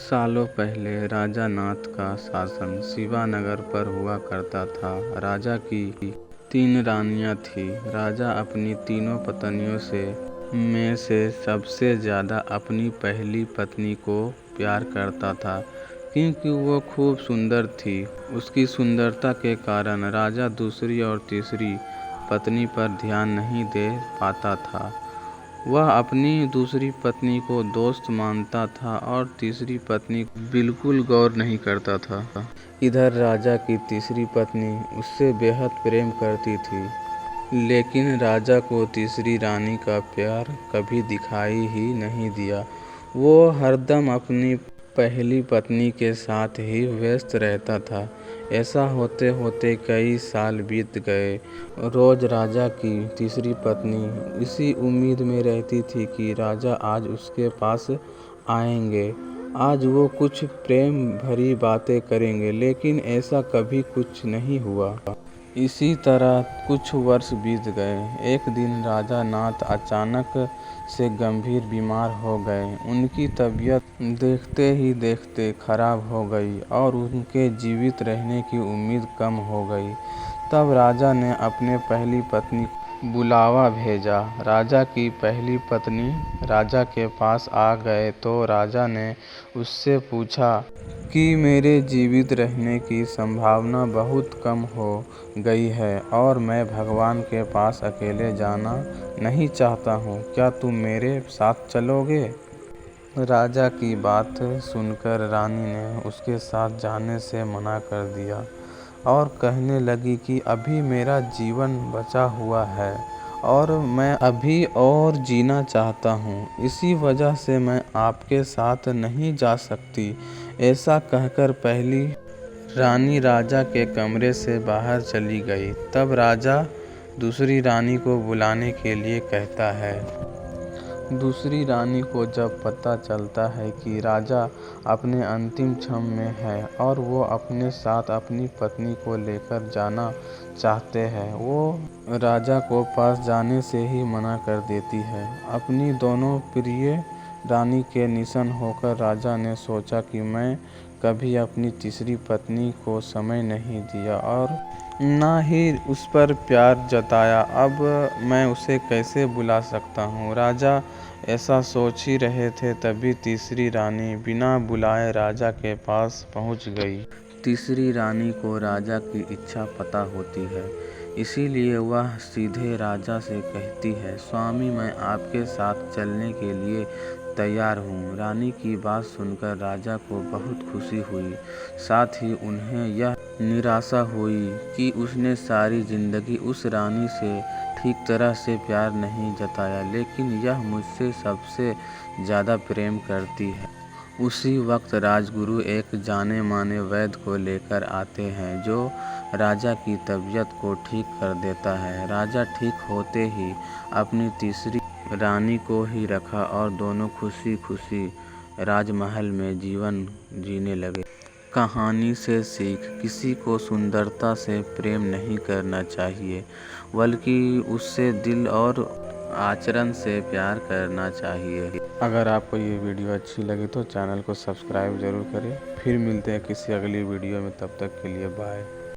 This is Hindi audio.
सालों पहले राजा नाथ का शासन शिवानगर पर हुआ करता था। राजा की 3 रानियां थीं। राजा अपनी तीनों पत्नियों में से सबसे ज़्यादा अपनी पहली पत्नी को प्यार करता था, क्योंकि वो खूब सुंदर थी। उसकी सुंदरता के कारण राजा दूसरी और तीसरी पत्नी पर ध्यान नहीं दे पाता था। वह अपनी दूसरी पत्नी को दोस्त मानता था और तीसरी पत्नी बिल्कुल गौर नहीं करता था। इधर राजा की तीसरी पत्नी उससे बेहद प्रेम करती थी, लेकिन राजा को तीसरी रानी का प्यार कभी दिखाई ही नहीं दिया। वो हरदम अपनी पहली पत्नी के साथ ही व्यस्त रहता था। ऐसा होते होते कई साल बीत गए। रोज राजा की तीसरी पत्नी इसी उम्मीद में रहती थी कि राजा आज उसके पास आएंगे, आज वो कुछ प्रेम भरी बातें करेंगे, लेकिन ऐसा कभी कुछ नहीं हुआ। इसी तरह कुछ वर्ष बीत गए। एक दिन राजा नाथ अचानक से गंभीर बीमार हो गए। उनकी तबीयत देखते ही देखते खराब हो गई और उनके जीवित रहने की उम्मीद कम हो गई। तब राजा ने अपने पहली पत्नी को बुलावा भेजा। राजा की पहली पत्नी राजा के पास आ गए तो राजा ने उससे पूछा कि मेरे जीवित रहने की संभावना बहुत कम हो गई है और मैं भगवान के पास अकेले जाना नहीं चाहता हूँ। क्या तुम मेरे साथ चलोगे? राजा की बात सुनकर रानी ने उसके साथ जाने से मना कर दिया और कहने लगी कि अभी मेरा जीवन बचा हुआ है और मैं अभी और जीना चाहता हूँ, इसी वजह से मैं आपके साथ नहीं जा सकती। ऐसा कहकर पहली रानी राजा के कमरे से बाहर चली गई। तब राजा दूसरी रानी को बुलाने के लिए कहता है। दूसरी रानी को जब पता चलता है कि राजा अपने अंतिम क्षण में है और वो अपने साथ अपनी पत्नी को लेकर जाना चाहते हैं, वो राजा को पास जाने से ही मना कर देती है। अपनी दोनों प्रिय रानी के निधन होकर राजा ने सोचा कि मैं कभी अपनी तीसरी पत्नी को समय नहीं दिया और ना ही उस पर प्यार जताया, अब मैं उसे कैसे बुला सकता हूँ। राजा ऐसा सोच ही रहे थे, तभी तीसरी रानी बिना बुलाए राजा के पास पहुँच गई। तीसरी रानी को राजा की इच्छा पता होती है, इसीलिए वह सीधे राजा से कहती है, स्वामी, मैं आपके साथ चलने के लिए तैयार हूँ। रानी की बात सुनकर राजा को बहुत खुशी हुई, साथ ही उन्हें यह निराशा हुई कि उसने सारी जिंदगी उस रानी से ठीक तरह से प्यार नहीं जताया, लेकिन यह मुझसे सबसे ज़्यादा प्रेम करती है। उसी वक्त राजगुरु एक जाने माने वैद्य को लेकर आते हैं, जो राजा की तबीयत को ठीक कर देता है। राजा ठीक होते ही अपनी तीसरी रानी को ही रखा और दोनों खुशी खुशी राजमहल में जीवन जीने लगे। कहानी से सीख, किसी को सुंदरता से प्रेम नहीं करना चाहिए, बल्कि उससे दिल और आचरण से प्यार करना चाहिए। अगर आपको ये वीडियो अच्छी लगी तो चैनल को सब्सक्राइब ज़रूर करें। फिर मिलते हैं किसी अगली वीडियो में, तब तक के लिए बाय।